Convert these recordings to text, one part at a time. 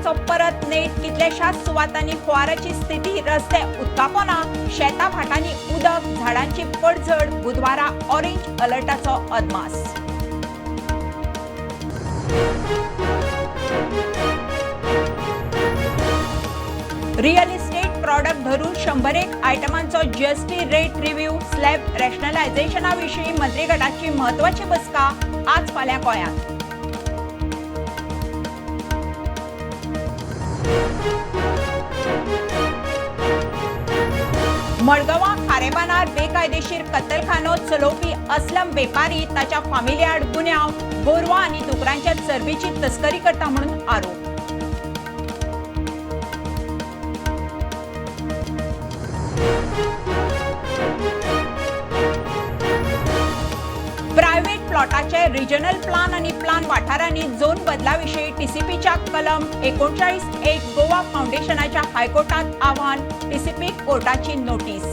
उदकाचो परत नेट कितल्याशाच सुवातांनी फुवाराची स्थिती रस्ते उदकापोना शेता भाटांनी उदक झाडांची पडझड बुधवारा ऑरेंज अलर्टाचो अदमास रियल इस्टेट प्रॉडक्ट धरून 101 आयटमांचो जीएसटी रेट रिव्ह्यू स्लॅब रॅशनलायझेशना विशीं मंत्री गटाची म्हत्वाची बसका आज फाल्यां गोंयांत मडगांवां खारेबानार बेकायदेशीर कत्तलखानो चलोवपी असलम वेपारी ताच्या फामिली आड गुन्यांव गोरवां आनी दुकरांच्या चरबीची तस्करी करता म्हणून आरोप प्रायव्हेट प्लॉटाचे रिजनल प्लान आनी प्लान वाठारांनी झोन बदला विशीं टीसीपीच्या कलम 39(1) गोवा फाउंडेशनाच्या हायकोर्टात आव्हान टीसीपी कोर्टाची नोटीस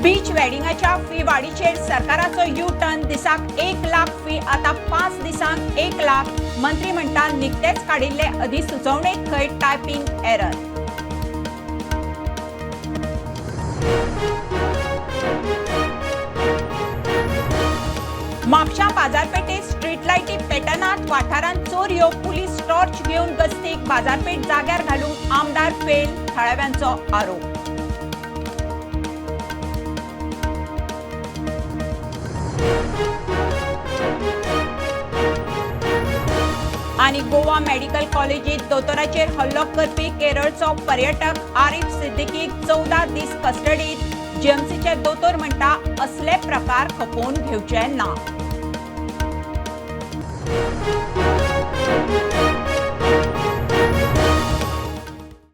बीच वेडिंगाच्या फी वाडीचेर सरकाराचो यू टर्न दिसाक 1 लाख फी आता 5 दिसांक 1 लाख मंत्री म्हणटा निकतेच काडिल्ले अधिसुचोवणेक खंय टायपिंग एरर म्हापशा बाजारपेठेत स्ट्रीट लायटी पेटनात वाठारांत चोरयो पुलीस टॉर्च घेवन गस्तीक बाजारपेठ जाग्यार घालूंक आमदार फेल थळाव्यांचो आरोप आनी गोवा मेडिकल कॉलेजीत दोतोराचेर हल्लो करपी केरळचो पर्यटक आरिफ सिद्दीकीक 14 दीस कस्टडीत जीएमसीचे दोतोर म्हणटा असले प्रकार खपोवन घेवचे ना